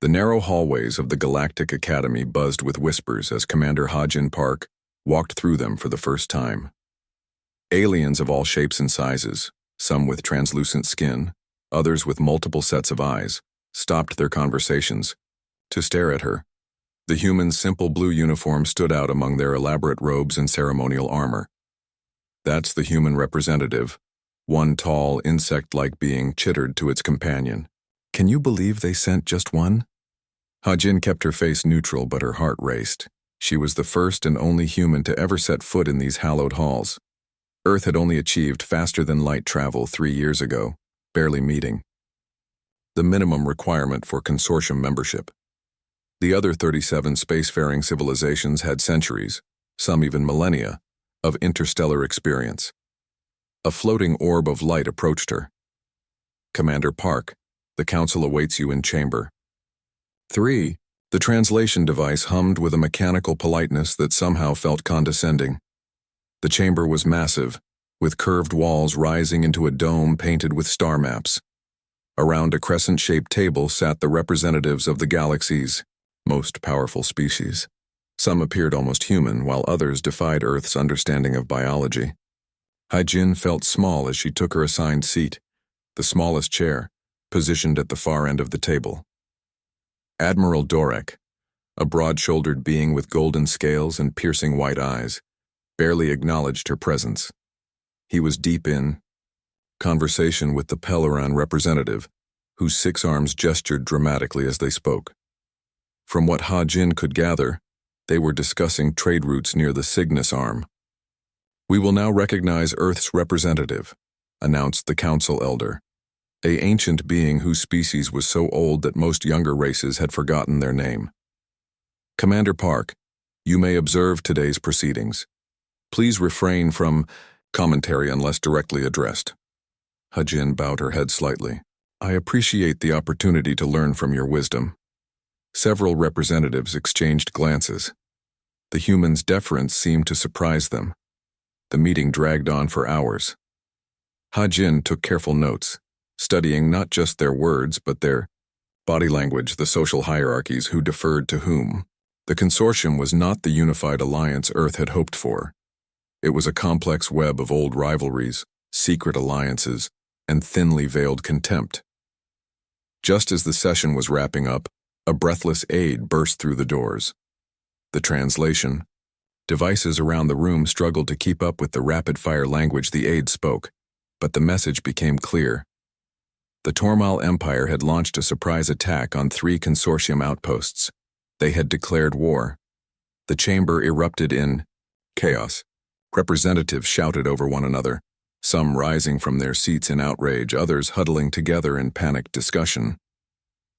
The narrow hallways of the Galactic Academy buzzed with whispers as Commander Ha-Jin Park walked through them for the first time. Aliens of all shapes and sizes, some with translucent skin, others with multiple sets of eyes, stopped their conversations to stare at her. The human's simple blue uniform stood out among their elaborate robes and ceremonial armor. "That's the human representative," one tall, insect-like being chittered to its companion. "Can you believe they sent just one?" Ha-Jin kept her face neutral, but her heart raced. She was the first and only human to ever set foot in these hallowed halls. Earth had only achieved faster-than-light travel 3 years ago, barely meeting the minimum requirement for consortium membership. The other 37 spacefaring civilizations had centuries, some even millennia, of interstellar experience. A floating orb of light approached her. "Commander Park, the Council awaits you in Chamber 3. The translation device hummed with a mechanical politeness that somehow felt condescending. The chamber was massive, with curved walls rising into a dome painted with star maps. Around a crescent-shaped table sat the representatives of the galaxy's most powerful species. Some appeared almost human, while others defied Earth's understanding of biology. Ha-Jin felt small as she took her assigned seat, the smallest chair, positioned at the far end of the table. Admiral Dorek, a broad-shouldered being with golden scales and piercing white eyes, barely acknowledged her presence. He was deep in conversation with the Peloran representative, whose 6 arms gestured dramatically as they spoke. From what Ha-Jin could gather, they were discussing trade routes near the Cygnus arm. "We will now recognize Earth's representative," announced the council elder, an ancient being whose species was so old that most younger races had forgotten their name. "Commander Park, you may observe today's proceedings. Please refrain from commentary unless directly addressed." Ha-Jin bowed her head slightly. "I appreciate the opportunity to learn from your wisdom." Several representatives exchanged glances. The humans' deference seemed to surprise them. The meeting dragged on for hours. Ha-Jin took careful notes, studying not just their words but their body language, the social hierarchies, who deferred to whom. The consortium was not the unified alliance Earth had hoped for. It was a complex web of old rivalries, secret alliances, and thinly veiled contempt. Just as the session was wrapping up, a breathless aide burst through the doors. The translation. Devices around the room struggled to keep up with the rapid-fire language the aide spoke, but the message became clear. The Tormal Empire had launched a surprise attack on 3 consortium outposts. They had declared war. The chamber erupted in chaos. Representatives shouted over one another, some rising from their seats in outrage, others huddling together in panicked discussion.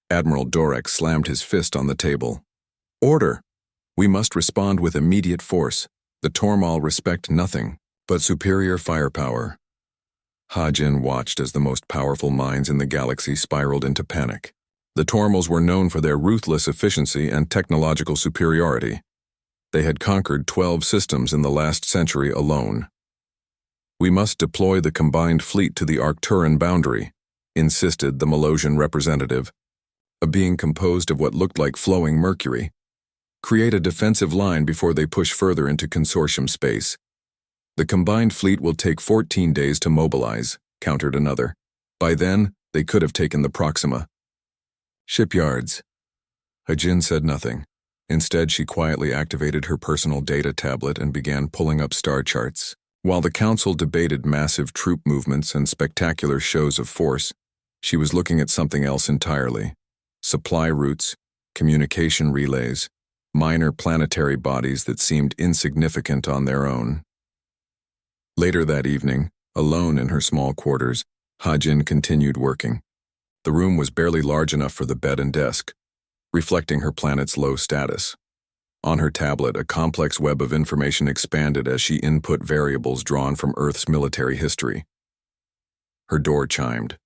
Admiral Dorek slammed his fist on the table. "Order! We must respond with immediate force. The Tormal respect nothing but superior firepower." Ha-Jin watched as the most powerful minds in the galaxy spiraled into panic. The Tormals were known for their ruthless efficiency and technological superiority. They had conquered 12 systems in the last century alone. "We must deploy the combined fleet to the Arcturan boundary," insisted the Melosian representative, a being composed of what looked like flowing mercury. "Create a defensive line before they push further into consortium space." "The combined fleet will take 14 days to mobilize," countered another. "By then, they could have taken the Proxima." "Shipyards." Ha-Jin said nothing. Instead, she quietly activated her personal data tablet and began pulling up star charts. While the council debated massive troop movements and spectacular shows of force, she was looking at something else entirely. Supply routes, communication relays, minor planetary bodies that seemed insignificant on their own. Later that evening, alone in her small quarters, Ha-Jin continued working. The room was barely large enough for the bed and desk, reflecting her planet's low status. On her tablet, a complex web of information expanded as she input variables drawn from Earth's military history. Her door chimed.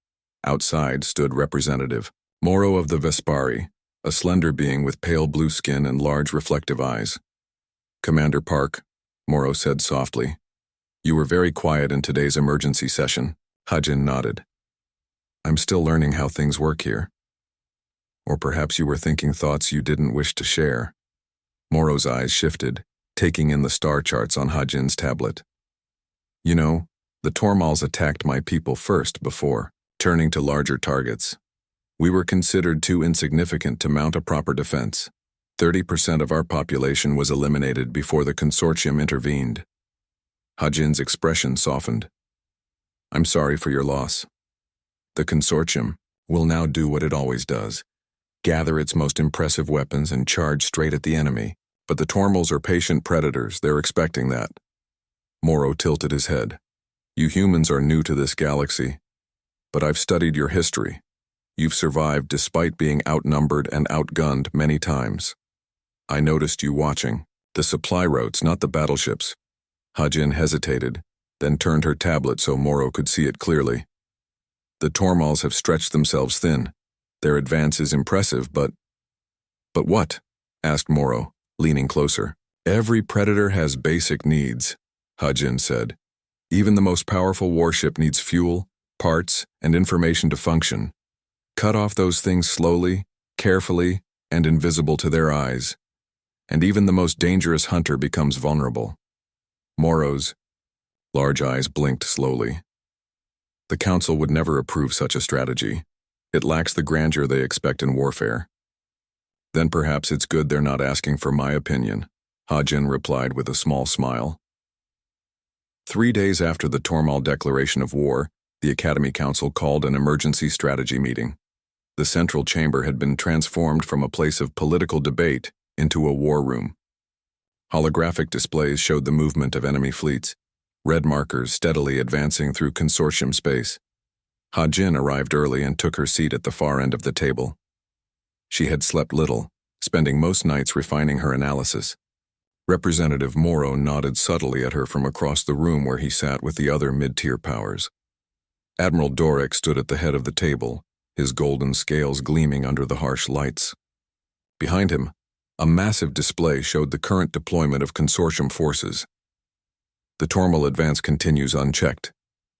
Outside stood Representative Moro of the Vespari, a slender being with pale blue skin and large reflective eyes. "Commander Park," Moro said softly. "You were very quiet in today's emergency session." Ha-Jin nodded. "I'm still learning how things work here." Or perhaps you were thinking thoughts you didn't wish to share. Moro's eyes shifted, taking in the star charts on Hajin's tablet. You know, the Tormals attacked my people first before turning to larger targets. We were considered too insignificant to mount a proper defense. 30% of our population was eliminated before the consortium intervened. Hajin's expression softened. I'm sorry for your loss. The consortium will now do what it always does. Gather its most impressive weapons and charge straight at the enemy. But the Tormals are patient predators, they're expecting that. Moro tilted his head. You humans are new to this galaxy. But I've studied your history. You've survived despite being outnumbered and outgunned many times. I noticed you watching. The supply routes, not the battleships. Hajin hesitated, then turned her tablet so Moro could see it clearly. The Tormals have stretched themselves thin. Their advance is impressive, but... But what? Asked Moro, leaning closer. Every predator has basic needs, Hajin said. Even the most powerful warship needs fuel, parts, and information to function. Cut off those things slowly, carefully, and invisible to their eyes. And even the most dangerous hunter becomes vulnerable. Moro's large eyes blinked slowly. The Council would never approve such a strategy. It lacks the grandeur they expect in warfare. Then perhaps it's good they're not asking for my opinion, Hajin replied with a small smile. 3 days after the Tormal declaration of war, the Academy Council called an emergency strategy meeting. The central chamber had been transformed from a place of political debate into a war room. Holographic displays showed the movement of enemy fleets, red markers steadily advancing through consortium space. Hajin arrived early and took her seat at the far end of the table. She had slept little, spending most nights refining her analysis. Representative Moro nodded subtly at her from across the room where he sat with the other mid-tier powers. Admiral Dorek stood at the head of the table, his golden scales gleaming under the harsh lights. Behind him, a massive display showed the current deployment of consortium forces. The Tormal advance continues unchecked,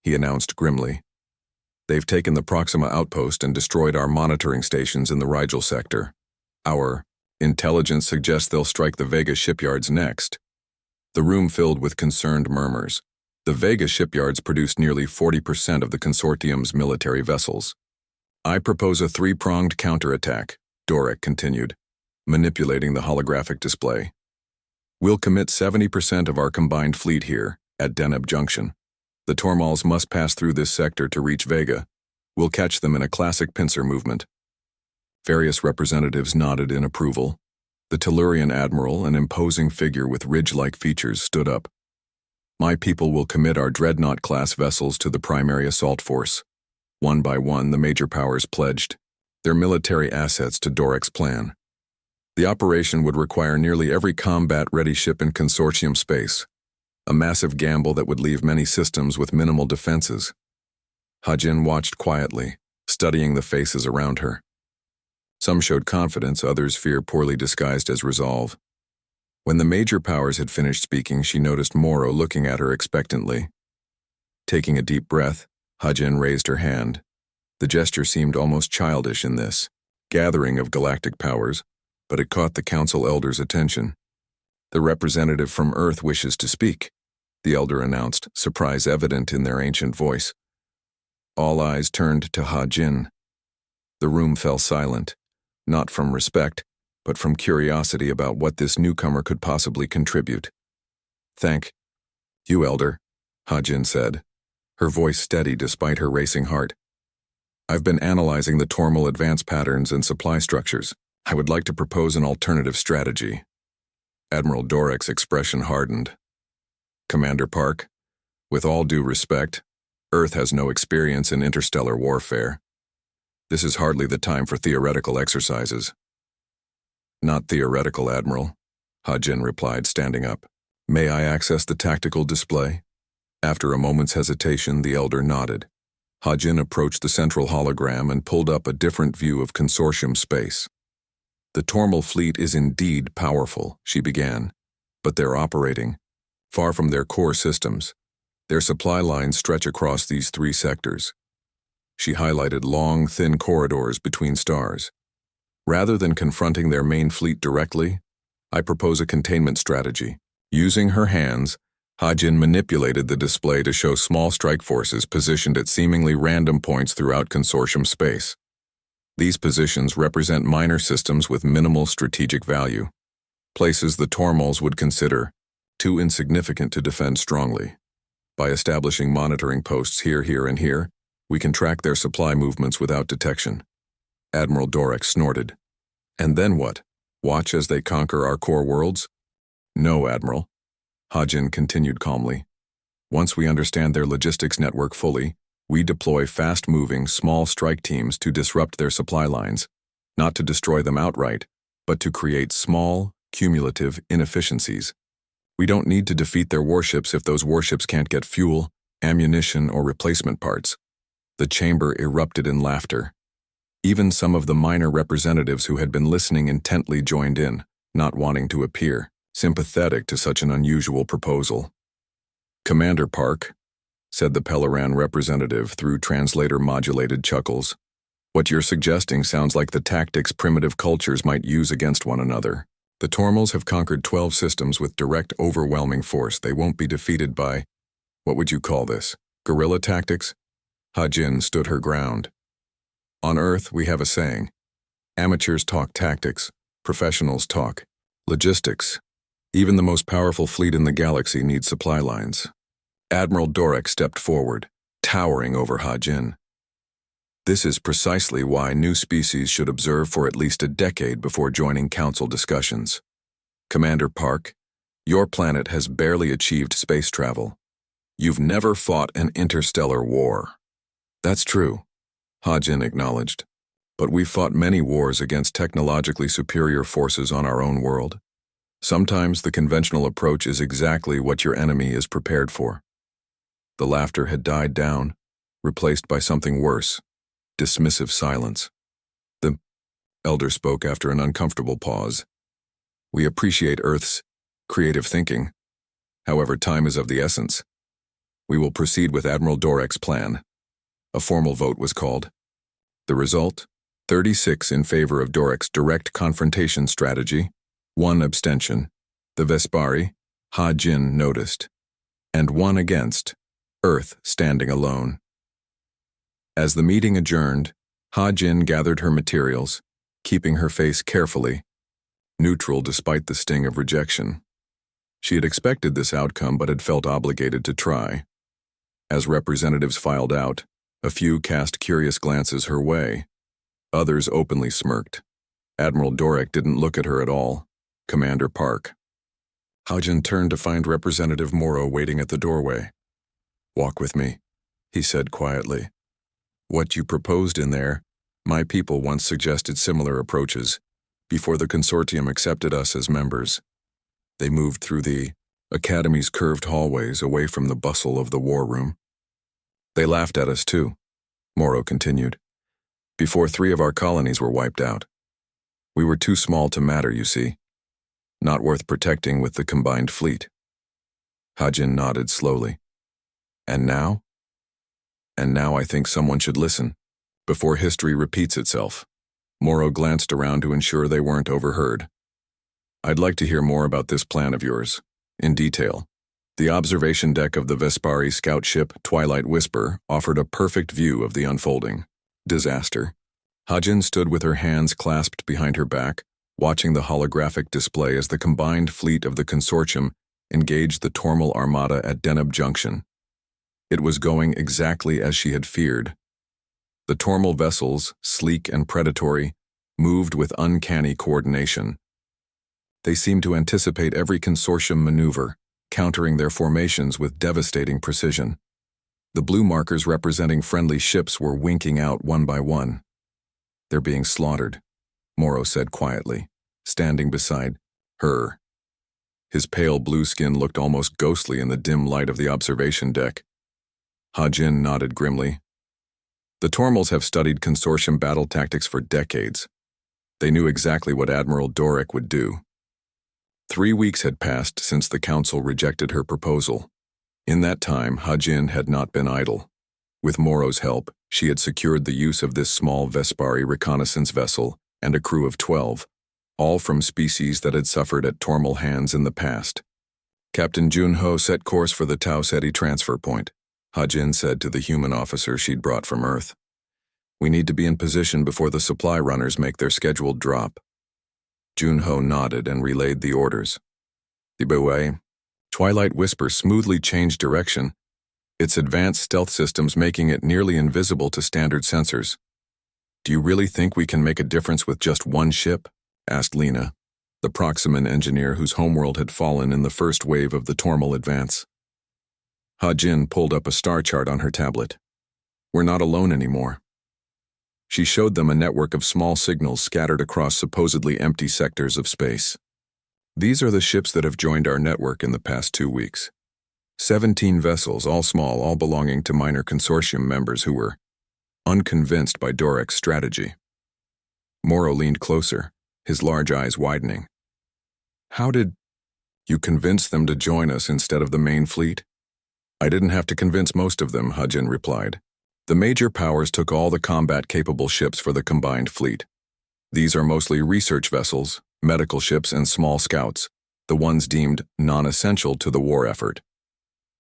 he announced grimly. They've taken the Proxima outpost and destroyed our monitoring stations in the Rigel sector. Our intelligence suggests they'll strike the Vega shipyards next. The room filled with concerned murmurs. The Vega shipyards produced nearly 40% of the consortium's military vessels. I propose a three-pronged counterattack, Dorek continued, manipulating the holographic display. We'll commit 70% of our combined fleet here, at Deneb Junction. The Tormals must pass through this sector to reach Vega. We'll catch them in a classic pincer movement. Various representatives nodded in approval. The Tellurian admiral, an imposing figure with ridge-like features, stood up. My people will commit our Dreadnought-class vessels to the primary assault force. One by one, the major powers pledged their military assets to Dorek's plan. The operation would require nearly every combat-ready ship in consortium space. A massive gamble that would leave many systems with minimal defenses. Hajin watched quietly, studying the faces around her. Some showed confidence, others fear poorly disguised as resolve. When the major powers had finished speaking, she noticed Moro looking at her expectantly. Taking a deep breath, Hajin raised her hand. The gesture seemed almost childish in this gathering of galactic powers, but it caught the council elder's attention. The representative from Earth wishes to speak, the elder announced, surprise evident in their ancient voice. All eyes turned to Hajin. The room fell silent, not from respect, but from curiosity about what this newcomer could possibly contribute. Thank you, elder, Hajin said, her voice steady despite her racing heart. I've been analyzing the Tormal advance patterns and supply structures. I would like to propose an alternative strategy. Admiral Dorek's expression hardened. Commander Park, with all due respect, Earth has no experience in interstellar warfare. This is hardly the time for theoretical exercises. Not theoretical, Admiral, Hajin replied, standing up. May I access the tactical display? After a moment's hesitation, the elder nodded. Hajin approached the central hologram and pulled up a different view of consortium space. The Tormal fleet is indeed powerful, she began, but they're operating far from their core systems. Their supply lines stretch across these 3 sectors. She highlighted long, thin corridors between stars. Rather than confronting their main fleet directly, I propose a containment strategy. Using her hands, Hajin manipulated the display to show small strike forces positioned at seemingly random points throughout consortium space. These positions represent minor systems with minimal strategic value, places the Tormals would consider too insignificant to defend strongly. By establishing monitoring posts here, and here, we can track their supply movements without detection. Admiral Dorek snorted. And then what? Watch as they conquer our core worlds? No, Admiral. Hajin continued calmly. Once we understand their logistics network fully, we deploy fast-moving, small strike teams to disrupt their supply lines, not to destroy them outright, but to create small, cumulative inefficiencies. We don't need to defeat their warships if those warships can't get fuel, ammunition, or replacement parts. The chamber erupted in laughter. Even some of the minor representatives who had been listening intently joined in, not wanting to appear sympathetic to such an unusual proposal. Commander Park, said the Peloran representative through translator-modulated chuckles, what you're suggesting sounds like the tactics primitive cultures might use against one another. The Tormals have conquered 12 systems with direct, overwhelming force. They won't be defeated by, what would you call this, guerrilla tactics? Hajin stood her ground. On Earth, we have a saying, amateurs talk tactics, professionals talk logistics. Even the most powerful fleet in the galaxy needs supply lines. Admiral Dorek stepped forward, towering over Hajin. This is precisely why new species should observe for at least a decade before joining council discussions. Commander Park, your planet has barely achieved space travel. You've never fought an interstellar war. That's true, Hajin acknowledged. But we've fought many wars against technologically superior forces on our own world. Sometimes the conventional approach is exactly what your enemy is prepared for. The laughter had died down, replaced by something worse, dismissive silence. The elder spoke after an uncomfortable pause. We appreciate Earth's creative thinking. However, time is of the essence. We will proceed with Admiral Dorek's plan. A formal vote was called. The result? 36 in favor of Dorek's direct confrontation strategy, 1 abstention, the Vespari, Hajin noticed, and 1 against, Earth standing alone. As the meeting adjourned, Hajin gathered her materials, keeping her face carefully, neutral despite the sting of rejection. She had expected this outcome but had felt obligated to try. As representatives filed out, a few cast curious glances her way. Others openly smirked. Admiral Dorek didn't look at her at all. Commander Park. Hajin turned to find Representative Morrow waiting at the doorway. Walk with me, he said quietly. What you proposed in there, my people once suggested similar approaches, before the consortium accepted us as members. They moved through the Academy's curved hallways away from the bustle of the war room. They laughed at us too, Morrow continued, before 3 of our colonies were wiped out. We were too small to matter, you see. Not worth protecting with the combined fleet. Hajin nodded slowly. And now? And now I think someone should listen, before history repeats itself. Morrow glanced around to ensure they weren't overheard. I'd like to hear more about this plan of yours, in detail. The observation deck of the Vespari scout ship Twilight Whisper offered a perfect view of the unfolding disaster. Hajin stood with her hands clasped behind her back, watching the holographic display as the combined fleet of the consortium engaged the Tormal Armada at Deneb Junction. It was going exactly as she had feared. The Tormal vessels, sleek and predatory, moved with uncanny coordination. They seemed to anticipate every consortium maneuver, countering their formations with devastating precision. The blue markers representing friendly ships were winking out one by one. They're being slaughtered, Morrow said quietly, standing beside her. His pale blue skin looked almost ghostly in the dim light of the observation deck. Hajin nodded grimly. The Tormals have studied consortium battle tactics for decades. They knew exactly what Admiral Dorek would do. 3 weeks had passed since the Council rejected her proposal. In that time, Hajin had not been idle. With Morrow's help, she had secured the use of this small Vespari reconnaissance vessel and a crew of 12, all from species that had suffered at Tormal hands in the past. Captain Junho set course for the Tau Ceti transfer point, Hajin said to the human officer she'd brought from Earth. We need to be in position before the supply runners make their scheduled drop. Junho nodded and relayed the orders. The Bue, Twilight Whisper smoothly changed direction, its advanced stealth systems making it nearly invisible to standard sensors. Do you really think we can make a difference with just one ship? Asked Lena, the Proximan engineer whose homeworld had fallen in the first wave of the Tormal advance. Hajin pulled up a star chart on her tablet. We're not alone anymore. She showed them a network of small signals scattered across supposedly empty sectors of space. These are the ships that have joined our network in the past 2 weeks. 17 vessels, all small, all belonging to minor consortium members who were unconvinced by Dorek's strategy. Moro leaned closer, his large eyes widening. How did you convince them to join us instead of the main fleet? I didn't have to convince most of them, Hajin replied. The major powers took all the combat-capable ships for the combined fleet. These are mostly research vessels, medical ships, and small scouts, the ones deemed non-essential to the war effort.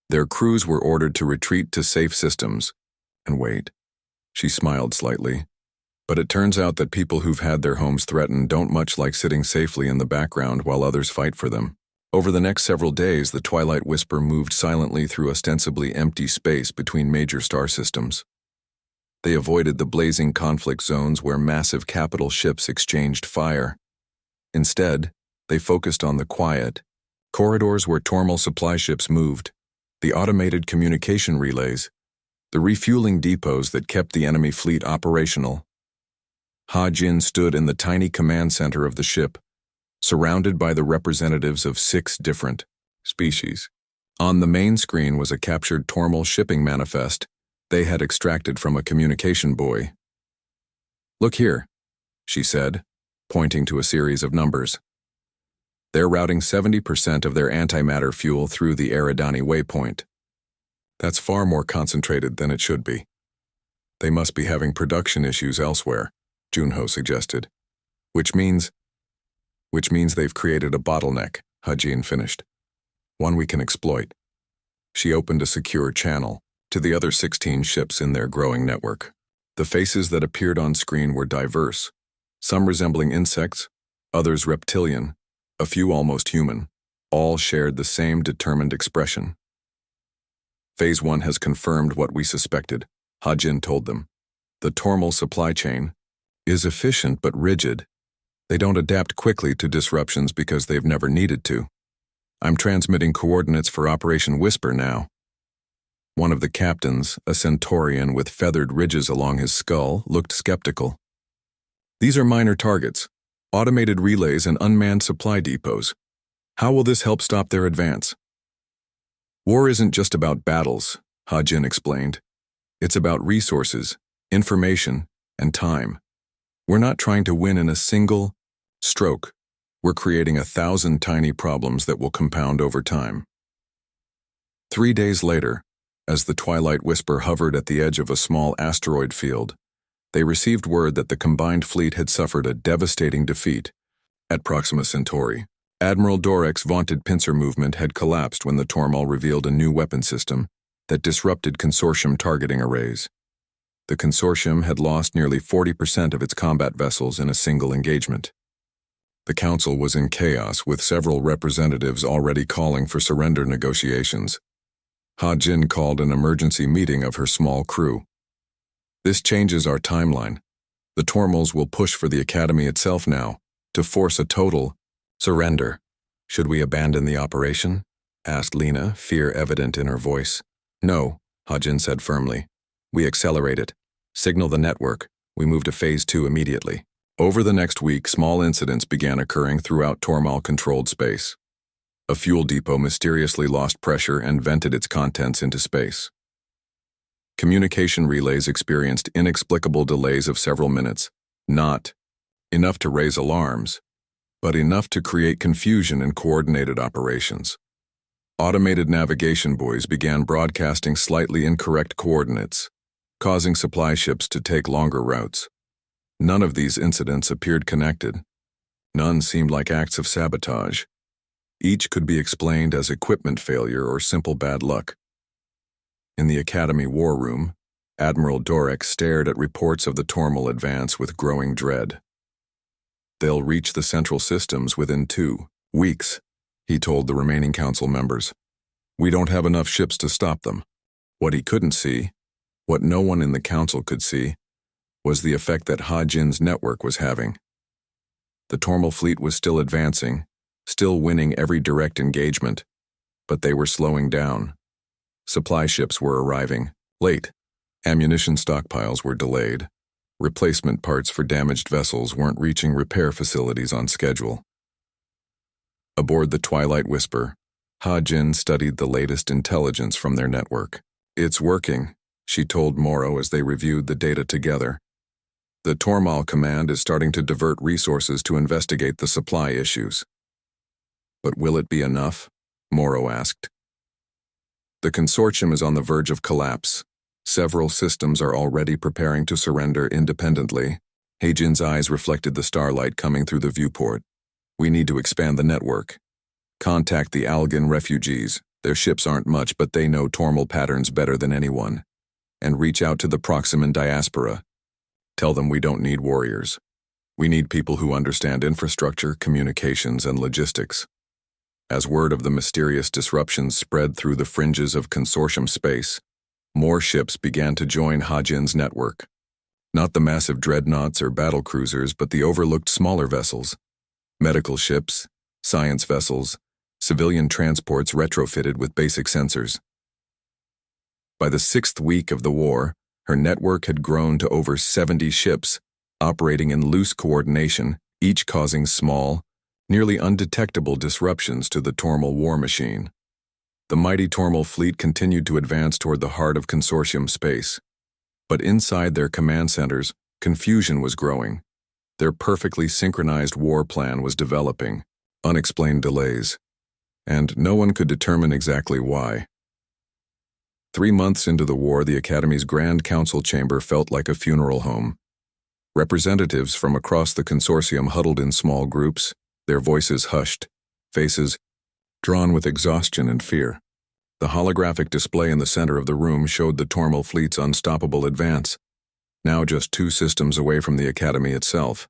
Their crews were ordered to retreat to safe systems. And wait, she smiled slightly. But it turns out that people who've had their homes threatened don't much like sitting safely in the background while others fight for them. Over the next several days, the Twilight Whisper moved silently through ostensibly empty space between major star systems. They avoided the blazing conflict zones where massive capital ships exchanged fire. Instead, they focused on the quiet corridors where Tormal supply ships moved, the automated communication relays, the refueling depots that kept the enemy fleet operational. Hajin stood in the tiny command center of the ship, surrounded by the representatives of 6 different species. On the main screen was a captured Tormal shipping manifest they had extracted from a communication buoy. Look here, she said, pointing to a series of numbers. They're routing 70% of their antimatter fuel through the Eridani waypoint. That's far more concentrated than it should be. They must be having production issues elsewhere, Junho suggested. Which means they've created a bottleneck, Hajin finished. One we can exploit. She opened a secure channel to the other 16 ships in their growing network. The faces that appeared on screen were diverse, some resembling insects, others reptilian, a few almost human. All shared the same determined expression. Phase 1 has confirmed what we suspected, Hajin told them. The Tormal supply chain is efficient but rigid. They don't adapt quickly to disruptions because they've never needed to. I'm transmitting coordinates for Operation Whisper now. One of the captains, a Centaurian with feathered ridges along his skull, looked skeptical. These are minor targets, automated relays and unmanned supply depots. How will this help stop their advance? War isn't just about battles, Hajin explained. It's about resources, information, and time. We're not trying to win in a single stroke. We're creating 1,000 tiny problems that will compound over time. 3 days later, as the Twilight Whisper hovered at the edge of a small asteroid field, they received word that the combined fleet had suffered a devastating defeat. At Proxima Centauri, Admiral Dorek's vaunted pincer movement had collapsed when the Tormal revealed a new weapon system that disrupted consortium targeting arrays. The consortium had lost nearly 40% of its combat vessels in a single engagement. The council was in chaos, with several representatives already calling for surrender negotiations. Hajin called an emergency meeting of her small crew. This changes our timeline. The Tormals will push for the Academy itself now, to force a total surrender. Should we abandon the operation? Asked Lena, fear evident in her voice. No, Hajin said firmly. We accelerate it. Signal the network. We move to Phase 2 immediately. Over the next week, small incidents began occurring throughout Tormal-controlled space. A fuel depot mysteriously lost pressure and vented its contents into space. Communication relays experienced inexplicable delays of several minutes, not enough to raise alarms, but enough to create confusion in coordinated operations. Automated navigation buoys began broadcasting slightly incorrect coordinates, causing supply ships to take longer routes. None of these incidents appeared connected. None seemed like acts of sabotage. Each could be explained as equipment failure or simple bad luck. In the Academy war room, Admiral Dorek stared at reports of the Tormal advance with growing dread. "They'll reach the central systems within 2 weeks," he told the remaining council members. "We don't have enough ships to stop them." What he couldn't see, what no one in the council could see, was the effect that Ha-Jin's network was having. The Tormal fleet was still advancing, still winning every direct engagement, but they were slowing down. Supply ships were arriving, late. Ammunition stockpiles were delayed. Replacement parts for damaged vessels weren't reaching repair facilities on schedule. Aboard the Twilight Whisper, Ha-Jin studied the latest intelligence from their network. "It's working," she told Morrow as they reviewed the data together. "The Tormal Command is starting to divert resources to investigate the supply issues." "But will it be enough?" Morrow asked. "The consortium is on the verge of collapse. Several systems are already preparing to surrender independently." Ha-Jin's eyes reflected the starlight coming through the viewport. "We need to expand the network. Contact the Algan refugees. Their ships aren't much, but they know Tormal patterns better than anyone. And reach out to the Proximan diaspora. Tell them we don't need warriors. We need people who understand infrastructure, communications, and logistics." As word of the mysterious disruptions spread through the fringes of consortium space, more ships began to join Ha-Jin's network. Not the massive dreadnoughts or battle cruisers, but the overlooked smaller vessels. Medical ships, science vessels, civilian transports retrofitted with basic sensors. By the 6th week of the war, her network had grown to over 70 ships, operating in loose coordination, each causing small, nearly undetectable disruptions to the Tormal war machine. The mighty Tormal fleet continued to advance toward the heart of consortium space. But inside their command centers, confusion was growing. Their perfectly synchronized war plan was developing, unexplained delays, and no one could determine exactly why. 3 months into the war, the Academy's Grand Council chamber felt like a funeral home. Representatives from across the consortium huddled in small groups, their voices hushed, faces drawn with exhaustion and fear. The holographic display in the center of the room showed the Tormal fleet's unstoppable advance, now just 2 systems away from the Academy itself.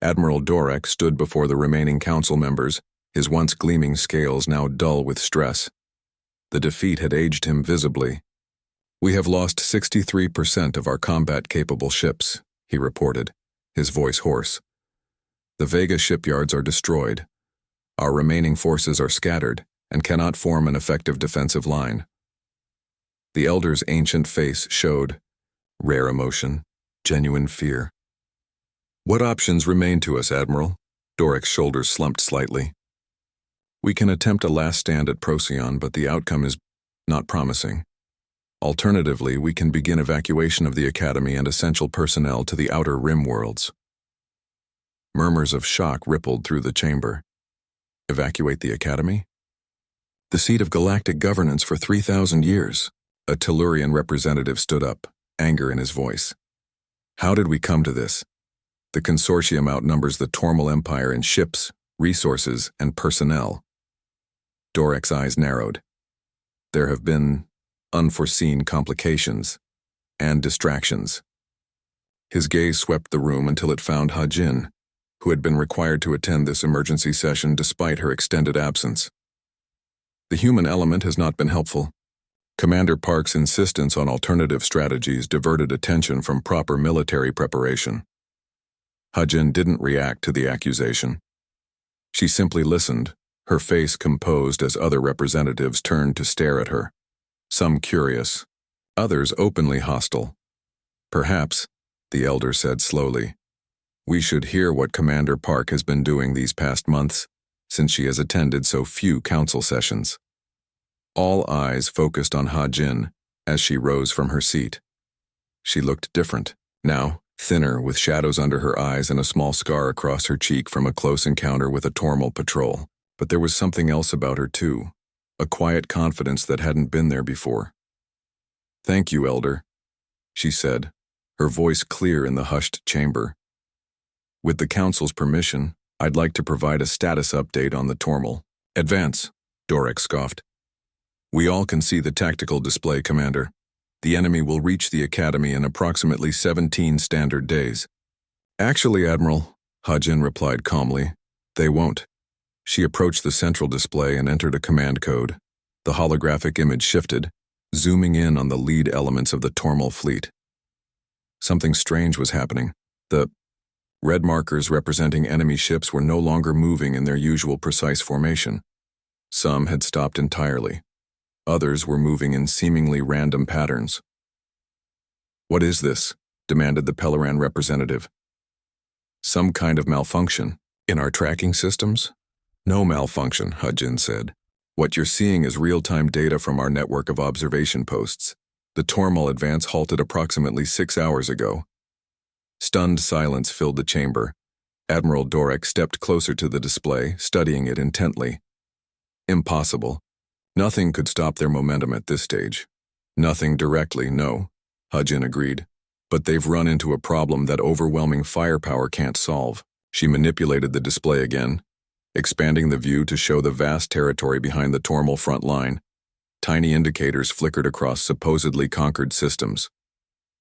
Admiral Dorek stood before the remaining council members, his once gleaming scales now dull with stress. The defeat had aged him visibly. "We have lost 63% of our combat-capable ships," he reported, his voice hoarse. "The Vega shipyards are destroyed. Our remaining forces are scattered and cannot form an effective defensive line." The Elder's ancient face showed rare emotion, genuine fear. "What options remain to us, Admiral?" Dorek's shoulders slumped slightly. "We can attempt a last stand at Procyon, but the outcome is not promising. Alternatively, we can begin evacuation of the Academy and essential personnel to the outer rim worlds." Murmurs of shock rippled through the chamber. Evacuate the Academy? The seat of galactic governance for 3,000 years. A Tellurian representative stood up, anger in his voice. "How did we come to this? The consortium outnumbers the Tormal Empire in ships, resources, and personnel." Dorek's eyes narrowed. "There have been unforeseen complications and distractions." His gaze swept the room until it found Ha-Jin, who had been required to attend this emergency session despite her extended absence. "The human element has not been helpful. Commander Park's insistence on alternative strategies diverted attention from proper military preparation." Ha-Jin didn't react to the accusation. She simply listened, her face composed as other representatives turned to stare at her. Some curious, others openly hostile. "Perhaps," the Elder said slowly, "we should hear what Commander Park has been doing these past months, since she has attended so few council sessions." All eyes focused on Ha-Jin as she rose from her seat. She looked different, now thinner with shadows under her eyes and a small scar across her cheek from a close encounter with a Tormal patrol. But there was something else about her too, a quiet confidence that hadn't been there before. "Thank you, Elder," she said, her voice clear in the hushed chamber. With the Council's permission, I'd like to provide a status update on the Tormal. Advance, Dorek scoffed. We all can see the tactical display, Commander. The enemy will reach the Academy in approximately 17 standard days. Actually, Admiral, Hajin replied calmly, they won't. She approached the central display and entered a command code. The holographic image shifted, zooming in on the lead elements of the Tormal fleet. Something strange was happening. The red markers representing enemy ships were no longer moving in their usual precise formation. Some had stopped entirely. Others were moving in seemingly random patterns. What is this? Demanded the Pelleran representative. Some kind of malfunction. In our tracking systems? No malfunction, Hajin said. What you're seeing is real-time data from our network of observation posts. The Tormal advance halted approximately 6 hours ago. Stunned silence filled the chamber. Admiral Dorek stepped closer to the display, studying it intently. Impossible. Nothing could stop their momentum at this stage. Nothing directly, no, Hajin agreed. But they've run into a problem that overwhelming firepower can't solve. She manipulated the display again, expanding the view to show the vast territory behind the Tormal front line. Tiny indicators flickered across supposedly conquered systems.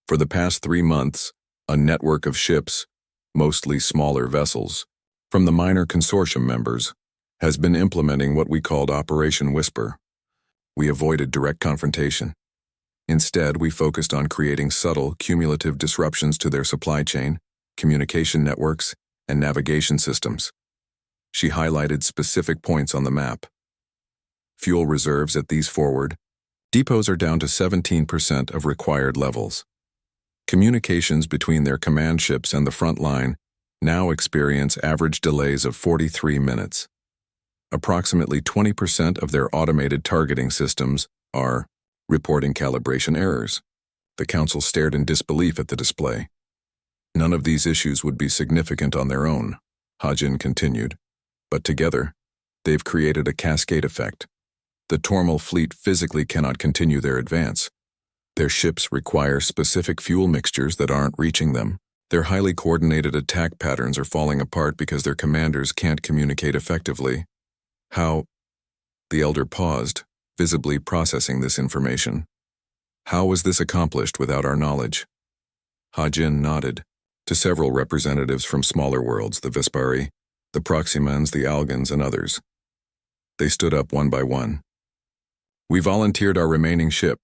For the past 3 months, a network of ships, mostly smaller vessels, from the minor consortium members, has been implementing what we called Operation Whisper. We avoided direct confrontation. Instead, we focused on creating subtle, cumulative disruptions to their supply chain, communication networks, and navigation systems. She highlighted specific points on the map. Fuel reserves at these forward depots are down to 17% of required levels. Communications between their command ships and the front line now experience average delays of 43 minutes. Approximately 20% of their automated targeting systems are reporting calibration errors. The Council stared in disbelief at the display. None of these issues would be significant on their own, Hajin continued, but together, they've created a cascade effect. The Tormal fleet physically cannot continue their advance. Their ships require specific fuel mixtures that aren't reaching them. Their highly coordinated attack patterns are falling apart because their commanders can't communicate effectively. How? The Elder paused, visibly processing this information. How was this accomplished without our knowledge? Hajin nodded to several representatives from smaller worlds, the Vespari, the Proximans, the Algans, and others. They stood up one by one. We volunteered our remaining ship,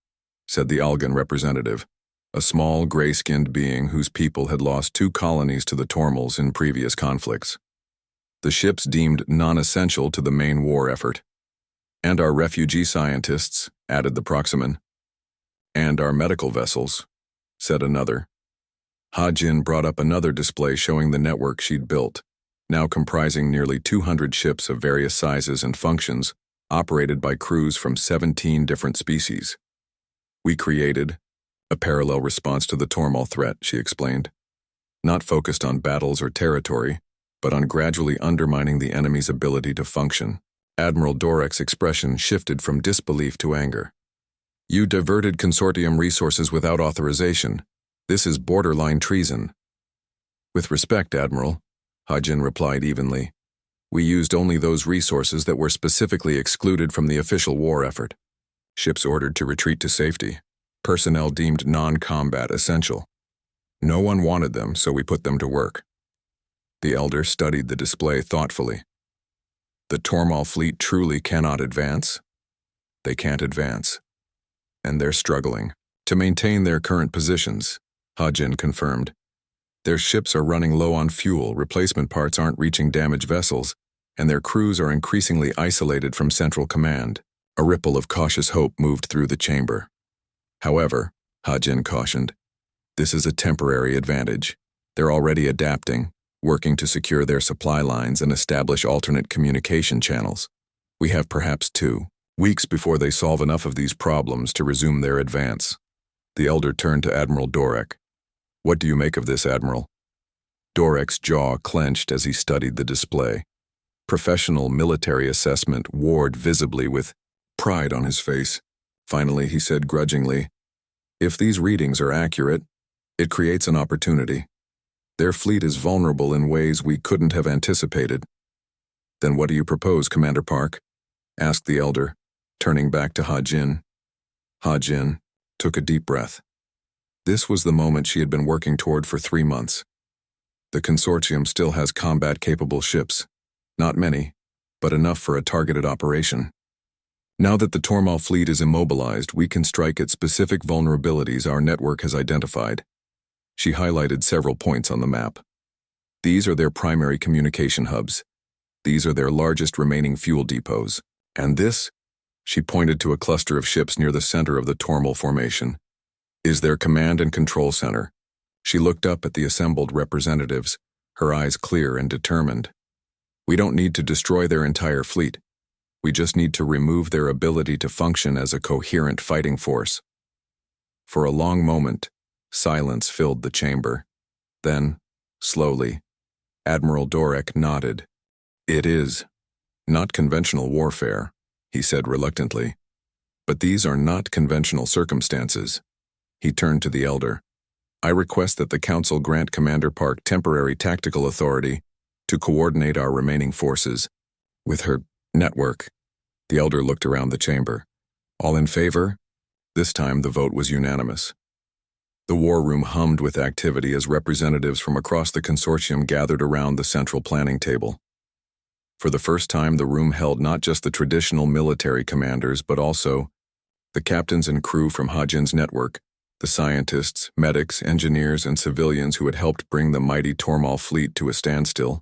said the Algan representative, a small, gray-skinned being whose people had lost 2 colonies to the Tormals in previous conflicts. The ships deemed non-essential to the main war effort. And our refugee scientists, added the Proximan. And our medical vessels, said another. Hajin brought up another display showing the network she'd built, now comprising nearly 200 ships of various sizes and functions, operated by crews from 17 different species. We created a parallel response to the Tormal threat, she explained, not focused on battles or territory, but on gradually undermining the enemy's ability to function. Admiral Dorek's expression shifted from disbelief to anger. You diverted consortium resources without authorization. This is borderline treason. With respect, Admiral, Hajin replied evenly. We used only those resources that were specifically excluded from the official war effort. Ships ordered to retreat to safety. Personnel deemed non-combat essential. No one wanted them, so we put them to work. The Elder studied the display thoughtfully. The Tormal fleet truly cannot advance. They can't advance. And they're struggling to maintain their current positions, Hajin confirmed. Their ships are running low on fuel, replacement parts aren't reaching damaged vessels, and their crews are increasingly isolated from central command. A ripple of cautious hope moved through the chamber. However, Hajin cautioned, this is a temporary advantage. They're already adapting, working to secure their supply lines and establish alternate communication channels. We have perhaps 2 weeks before they solve enough of these problems to resume their advance. The Elder turned to Admiral Dorek. What do you make of this, Admiral? Dorek's jaw clenched as he studied the display. Professional military assessment warred visibly with pride on his face. Finally, he said grudgingly, if these readings are accurate, it creates an opportunity. Their fleet is vulnerable in ways we couldn't have anticipated. Then what do you propose, Commander Park? Asked the Elder, turning back to Ha-Jin. Ha-Jin took a deep breath. This was the moment she had been working toward for 3 months. The consortium still has combat-capable ships. Not many, but enough for a targeted operation. Now that the Tormal fleet is immobilized, we can strike at specific vulnerabilities our network has identified. She highlighted several points on the map. These are their primary communication hubs. These are their largest remaining fuel depots. And this, she pointed to a cluster of ships near the center of the Tormal formation, is their command and control center. She looked up at the assembled representatives, her eyes clear and determined. We don't need to destroy their entire fleet. We just need to remove their ability to function as a coherent fighting force. For a long moment, silence filled the chamber. Then, slowly, Admiral Dorek nodded. It is not conventional warfare, he said reluctantly. But these are not conventional circumstances. He turned to the Elder. I request that the Council grant Commander Park temporary tactical authority to coordinate our remaining forces with her network. The Elder looked around the chamber. All in favor? This time the vote was unanimous. The war room hummed with activity as representatives from across the consortium gathered around the central planning table. For the first time, the room held not just the traditional military commanders, but also the captains and crew from Ha-Jin's network, the scientists, medics, engineers, and civilians who had helped bring the mighty Tormal fleet to a standstill.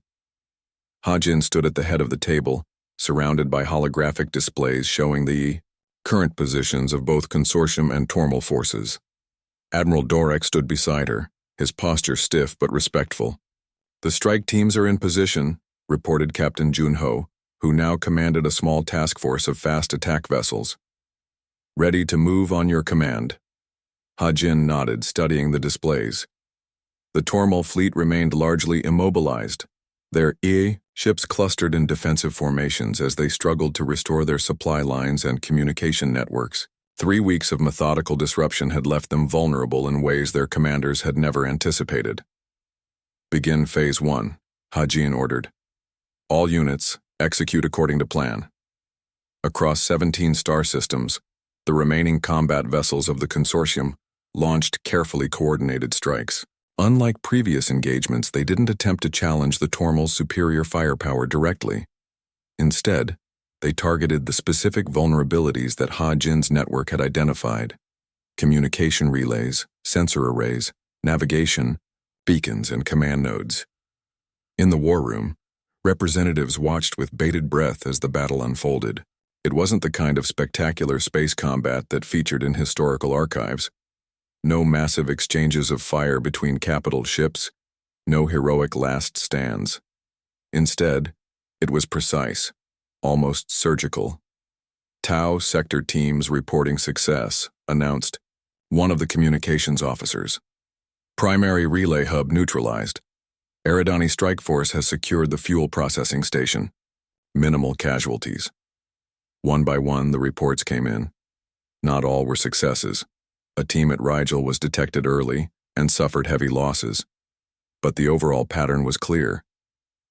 Ha-Jin stood at the head of the table, surrounded by holographic displays showing the current positions of both consortium and Tormal forces. Admiral Dorek stood beside her, his posture stiff but respectful. The strike teams are in position, reported Captain Junho, who now commanded a small task force of fast attack vessels. Ready to move on your command. Ha-Jin nodded, studying the displays. The Tormal fleet remained largely immobilized, their ships clustered in defensive formations as they struggled to restore their supply lines and communication networks. 3 weeks of methodical disruption had left them vulnerable in ways their commanders had never anticipated. Begin Phase 1, Ha-Jin ordered. All units, execute according to plan. Across 17 star systems, the remaining combat vessels of the consortium launched carefully coordinated strikes. Unlike previous engagements, they didn't attempt to challenge the Tormal's superior firepower directly. Instead, they targeted the specific vulnerabilities that Ha-Jin's network had identified: communication relays, sensor arrays, navigation, beacons, and command nodes. In the war room, representatives watched with bated breath as the battle unfolded. It wasn't the kind of spectacular space combat that featured in historical archives. No massive exchanges of fire between capital ships, no heroic last stands. Instead, it was precise, almost surgical. Tau sector teams reporting success, announced one of the communications officers. Primary relay hub neutralized. Eridani Strike Force has secured the fuel processing station. Minimal casualties. One by one, the reports came in. Not all were successes. A team at Rigel was detected early and suffered heavy losses. But the overall pattern was clear.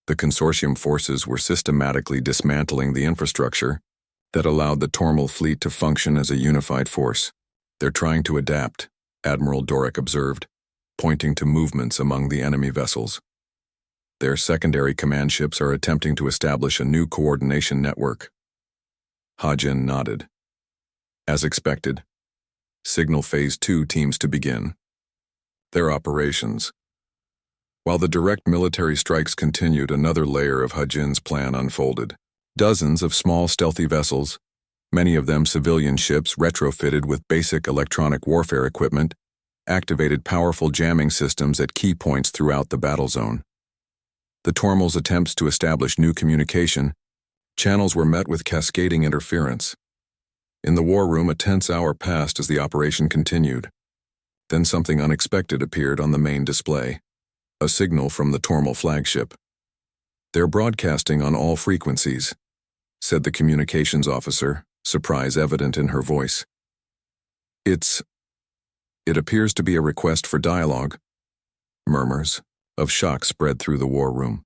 The consortium forces were systematically dismantling the infrastructure that allowed the Tormal fleet to function as a unified force. They're trying to adapt, Admiral Dorek observed, pointing to movements among the enemy vessels. Their secondary command ships are attempting to establish a new coordination network. Ha-Jin nodded. As expected, signal Phase 2 teams to begin their operations. While the direct military strikes continued, another layer of Ha-Jin's plan unfolded. Dozens of small stealthy vessels, many of them civilian ships retrofitted with basic electronic warfare equipment, activated powerful jamming systems at key points throughout the battle zone. The Tormal's attempts to establish new communication channels were met with cascading interference. In the war room, a tense hour passed as the operation continued. Then something unexpected appeared on the main display. A signal from the Tormal flagship. They're broadcasting on all frequencies, said the communications officer, surprise evident in her voice. It appears to be a request for dialogue. Murmurs, of shock spread through the war room.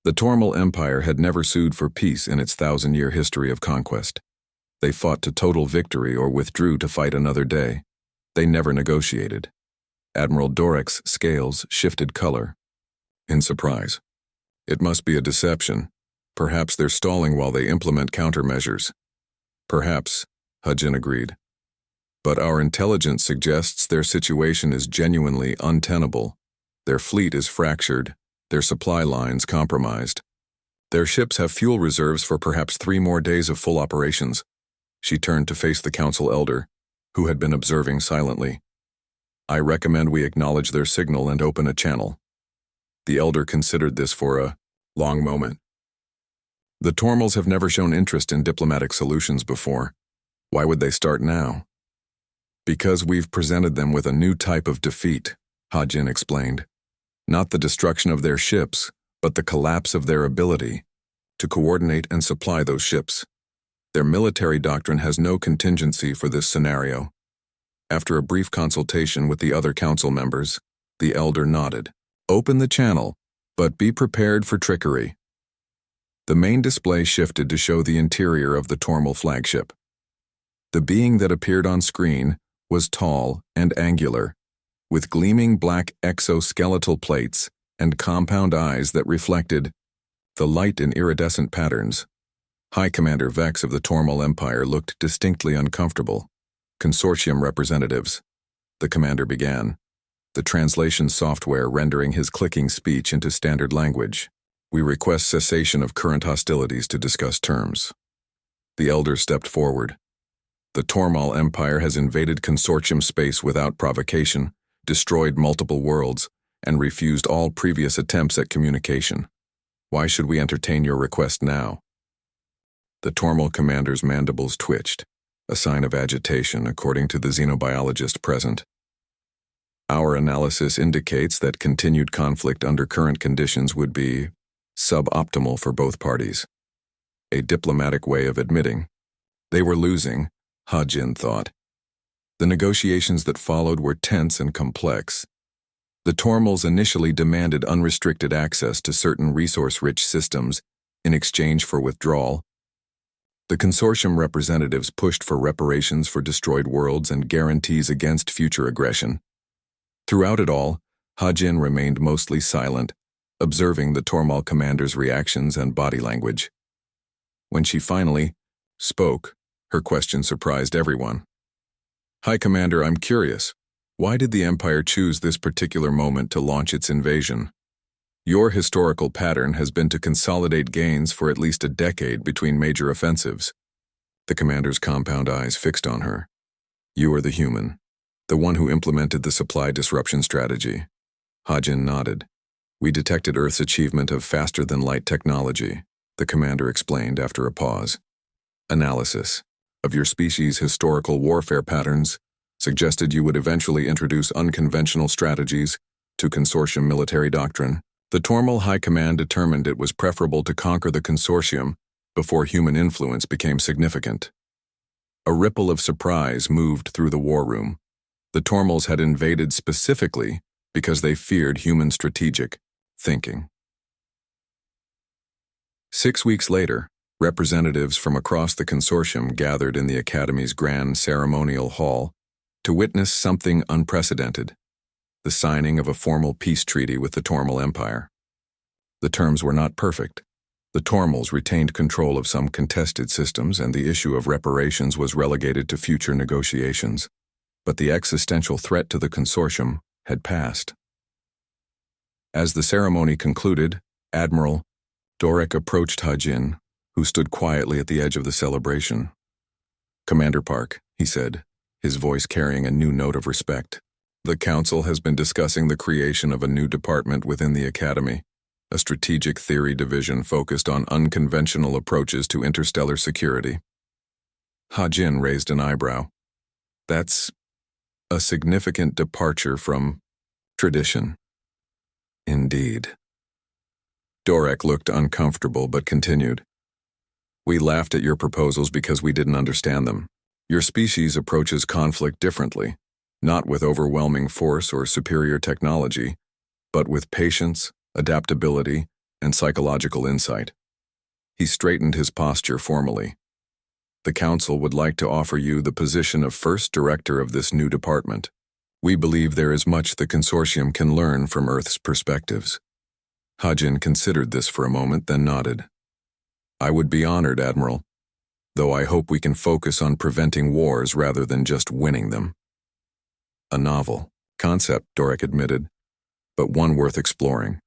The Tormal Empire had never sued for peace in its 1,000-year history of conquest. They fought to total victory or withdrew to fight another day. They never negotiated. Admiral Dorek's scales shifted color. In surprise. It must be a deception. Perhaps they're stalling while they implement countermeasures. Perhaps, Hajin agreed. But our intelligence suggests their situation is genuinely untenable. Their fleet is fractured, their supply lines compromised. Their ships have fuel reserves for perhaps 3 more days of full operations. She turned to face the council elder, who had been observing silently. I recommend we acknowledge their signal and open a channel. The elder considered this for a long moment. The Tormals have never shown interest in diplomatic solutions before. Why would they start now? Because we've presented them with a new type of defeat, Hajin explained. Not the destruction of their ships, but the collapse of their ability to coordinate and supply those ships. Their military doctrine has no contingency for this scenario. After a brief consultation with the other council members, the elder nodded. Open the channel, but be prepared for trickery. The main display shifted to show the interior of the Tormal flagship. The being that appeared on screen was tall and angular, with gleaming black exoskeletal plates and compound eyes that reflected the light in iridescent patterns. High Commander Vex of the Tormal Empire looked distinctly uncomfortable. Consortium representatives, the commander began, the translation software rendering his clicking speech into standard language. We request cessation of current hostilities to discuss terms. The elder stepped forward. The Tormal Empire has invaded consortium space without provocation, destroyed multiple worlds, and refused all previous attempts at communication. Why should we entertain your request now? The Tormal commander's mandibles twitched, a sign of agitation according to the xenobiologist present. Our analysis indicates that continued conflict under current conditions would be suboptimal for both parties. A diplomatic way of admitting they were losing, Hajin thought. The negotiations that followed were tense and complex. The Tormals initially demanded unrestricted access to certain resource-rich systems in exchange for withdrawal. The consortium representatives pushed for reparations for destroyed worlds and guarantees against future aggression. Throughout it all, Hajin remained mostly silent, observing the Tormal commander's reactions and body language. When she finally spoke, her question surprised everyone. High Commander, I'm curious. Why did the Empire choose this particular moment to launch its invasion? Your historical pattern has been to consolidate gains for at least a decade between major offensives. The commander's compound eyes fixed on her. You are the human, the one who implemented the supply disruption strategy. Hajin nodded. We detected Earth's achievement of faster-than-light technology, the commander explained after a pause. Analysis of your species' historical warfare patterns suggested you would eventually introduce unconventional strategies to consortium military doctrine. The Tormal High Command determined it was preferable to conquer the consortium before human influence became significant. A ripple of surprise moved through the war room. The Tormals had invaded specifically because they feared human strategic thinking. 6 weeks later, representatives from across the consortium gathered in the Academy's grand ceremonial hall to witness something unprecedented, the signing of a formal peace treaty with the Tormal Empire. The terms were not perfect. The Tormals retained control of some contested systems, and the issue of reparations was relegated to future negotiations. But the existential threat to the consortium had passed. As the ceremony concluded, Admiral Dorek approached Hajin, who stood quietly at the edge of the celebration. Commander Park, he said, his voice carrying a new note of respect. The Council has been discussing the creation of a new department within the Academy, a strategic theory division focused on unconventional approaches to interstellar security. Hajin raised an eyebrow. That's a significant departure from tradition. Indeed. Dorek looked uncomfortable but continued. We laughed at your proposals because we didn't understand them. Your species approaches conflict differently, not with overwhelming force or superior technology, but with patience, adaptability, and psychological insight. He straightened his posture formally. The Council would like to offer you the position of first director of this new department. We believe there is much the consortium can learn from Earth's perspectives. Hajin considered this for a moment, then nodded. I would be honored, Admiral, though I hope we can focus on preventing wars rather than just winning them. A novel concept, Doric admitted, but one worth exploring.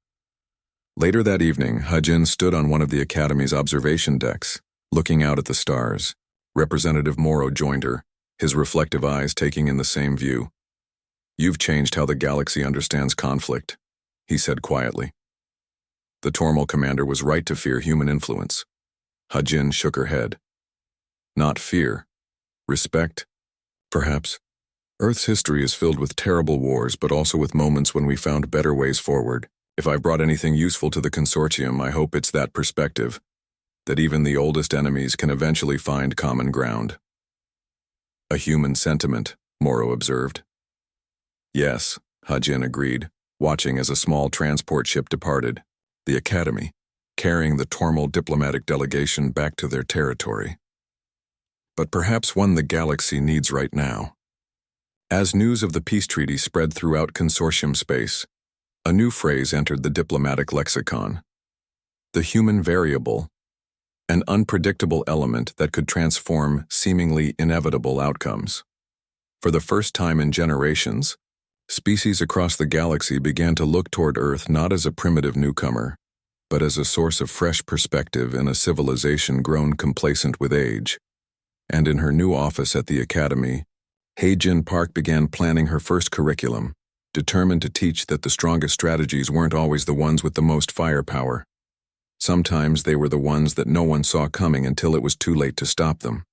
Later that evening, Hajin stood on one of the Academy's observation decks, looking out at the stars. Representative Morrow joined her, his reflective eyes taking in the same view. You've changed how the galaxy understands conflict, he said quietly. The Tormal commander was right to fear human influence. Hajin shook her head. Not fear. Respect? Perhaps. Earth's history is filled with terrible wars, but also with moments when we found better ways forward. If I've brought anything useful to the consortium, I hope it's that perspective, that even the oldest enemies can eventually find common ground. A human sentiment, Morrow observed. Yes, Hajin agreed, watching as a small transport ship departed, the Academy, carrying the Tormal diplomatic delegation back to their territory. But perhaps one the galaxy needs right now. As news of the peace treaty spread throughout consortium space, a new phrase entered the diplomatic lexicon. The human variable, an unpredictable element that could transform seemingly inevitable outcomes. For the first time in generations, species across the galaxy began to look toward Earth not as a primitive newcomer, but as a source of fresh perspective in a civilization grown complacent with age. And in her new office at the Academy, Hajin Park began planning her first curriculum, determined to teach that the strongest strategies weren't always the ones with the most firepower. Sometimes they were the ones that no one saw coming until it was too late to stop them.